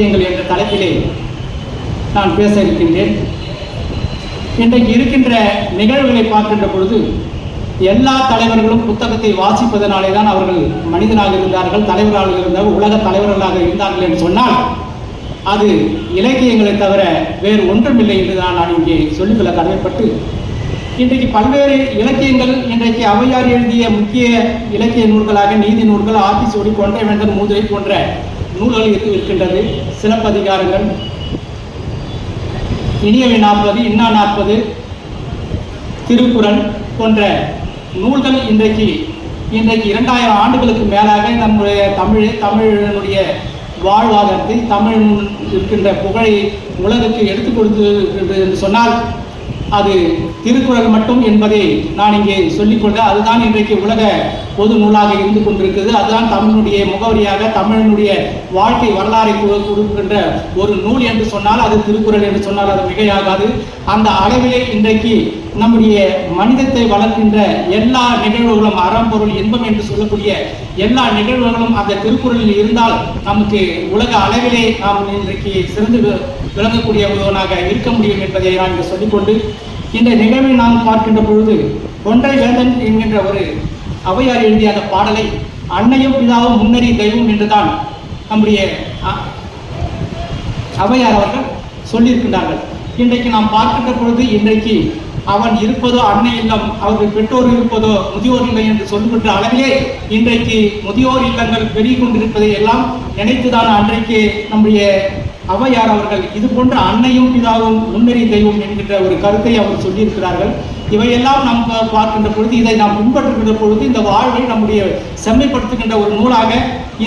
இலக்கியங்கள் என்ற தலைப்பிலே நான் பேச இருக்கின்றேன். இன்றைக்கு இருக்கின்ற நிகழ்வுகளை பார்க்கின்ற பொழுது எல்லா தலைவர்களும் புத்தகத்தை வாசிப்பதனாலே தான் அவர்கள் மனிதனாக இருந்தார்கள், தலைவராக இருந்தார்கள், உலக தலைவர்களாக இருந்தார்கள் என்று சொன்னால் அது இலக்கியங்களை தவிர வேறு ஒன்றுமில்லை என்று நான் இங்கே சொல்லிக்கொள்ள கடமைப்பட்டு, இன்றைக்கு பல்வேறு இலக்கியங்கள் இன்றைக்கு ஔவையார் எழுதிய முக்கிய இலக்கிய நூல்களாக நீதி நூல்கள், ஆத்திச்சூடி, கொன்றைவேந்தன், மூதுரை போன்ற நூல்கள் இருக்கின்றது. சிலப்பதிகாரங்கள், இனியவை 40, இன்னா 40, திருக்குறள் போன்ற நூல்கள் இன்றைக்கு 2000 ஆண்டுகளுக்கு மேலாக நம்முடைய தமிழனுடைய வாழ்வாதாரத்தை, தமிழ் இருக்கின்ற புகழை உலகுக்கு எடுத்துக் கொடுத்து என்று சொன்னால் அது திருக்குறள் மட்டும் என்பதை நான் இங்கே சொல்லிக்கொண்டு, அதுதான் இன்றைக்கு உலக பொது நூலாக இருந்து கொண்டிருக்கிறது. அதுதான் தமிழனுடைய முகவரியாக, தமிழனுடைய வாழ்க்கை வரலாறை கொடுக்கின்ற ஒரு நூல் என்று சொன்னால் அது திருக்குறள் என்று சொன்னால் அது மிகையாகாது. அந்த அளவிலே இன்றைக்கு நம்முடைய மனிதத்தை வளர்க்கின்ற எல்லா நிகழ்வுகளும், அறம்பொருள் இன்பம் என்று சொல்லக்கூடிய எல்லா நிகழ்வுகளும் அந்த திருக்குறளில் இருந்தால் நமக்கு உலக அளவிலே நாம் இன்றைக்கு சிறந்து விளங்கக்கூடியவனாக இருக்க முடியும் என்பதை நான் இங்கே சொல்லிக்கொண்டு, இந்த நிகழ்வை நாம் பார்க்கின்ற பொழுது கொன்றைவேந்தன் என்கின்ற ஒரு ஔவையார் எழுதிய அந்த பாடலை அன்னையும் பிதாவும் முன்னறி தெய்வம் என்றுதான் நம்முடைய ஔவையார் அவர்கள் சொல்லியிருக்கின்றார்கள். இன்றைக்கு நாம் பார்க்கின்ற பொழுது இன்றைக்கு அவன் இருப்பதோ அன்னை இல்லம், அவர்கள் பெற்றோர் இருப்பதோ முதியோர் இல்லை என்று சொல்லுகின்ற அளவிலே இன்றைக்கு முதியோர் இல்லங்கள் பெருகி கொண்டிருப்பதை எல்லாம் நினைத்துதான் அன்றைக்கு நம்முடைய ஔவையார் அவர்கள் இது போன்ற அன்னையும் பிதாவும் முன்னறி தெய்வம் என்கின்ற ஒரு கருத்தை அவர் சொல்லியிருக்கிறார்கள். இவையெல்லாம் நாம் பார்க்கின்ற பொழுது, இதை நாம் பின்பற்றுகின்ற பொழுது இந்த வாழ்வை நம்முடைய செம்மைப்படுத்துகின்ற ஒரு நூலாக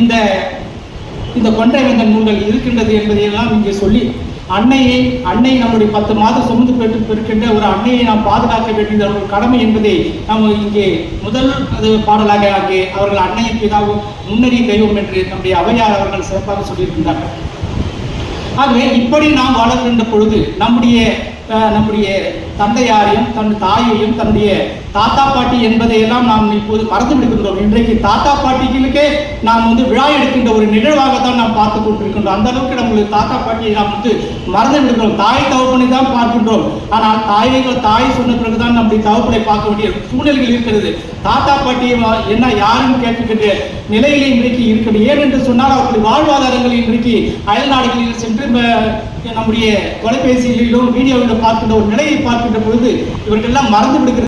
இந்த கொன்றைவேந்தன் நூல்கள் இருக்கின்றது என்பதையெல்லாம் இங்கே சொல்லி, அன்னை நம்முடைய 10 மாதம் சுமந்து பெறுகின்ற ஒரு அன்னையை நாம் பாதுகாக்க வேண்டியது ஒரு கடமை என்பதை நாம் இங்கே முதல் பாடலாக அங்கே அவர்கள் அன்னையும் பிதாவும் முன்னறி தெய்வம் என்று நம்முடைய ஔவையார் அவர்கள் சிறப்பாக சொல்லியிருக்கின்றார்கள். ஆகவே இப்படி நாம் வளர்க்கின்ற பொழுது நம்முடைய தந்தையாரையும் தன் தாயையும் தன்னுடைய தாத்தா பாட்டி என்பதையெல்லாம் நாம் இப்போது மறந்து விடுகின்றோம். இன்றைக்கு தாத்தா பாட்டிகளுக்கே நாம் விழா எடுக்கின்ற ஒரு நிகழ்வாகத்தான் நாம் பார்த்து கொண்டிருக்கின்றோம். அந்த அளவுக்கு நம்மளுடைய தாத்தா பாட்டியை நாம் மறந்து விடுகிறோம். தாய் தகப்பனை தான் பார்க்கின்றோம். ஆனால் தாய் சொன்ன பிறகுதான் நம்முடைய தகப்பனை பார்க்க வேண்டிய சூழ்நிலைகள் இருக்கிறது. தாத்தா பாட்டியை என்ன யாரும் கேட்கின்ற நிலையிலே இன்றைக்கு இருக்கிறது. ஏன் என்று சொன்னால் அவர்களுடைய வாழ்வாதாரங்கள் இன்றைக்கு அயல் நாடுகளில் சென்று நம்முடைய தொலைபேசிகளிலும் வீடியோவிலும் பார்க்கின்ற ஒரு நிலையை பார்க்கின்ற பொழுது இவர்களெல்லாம் மறந்து விடுகிறது.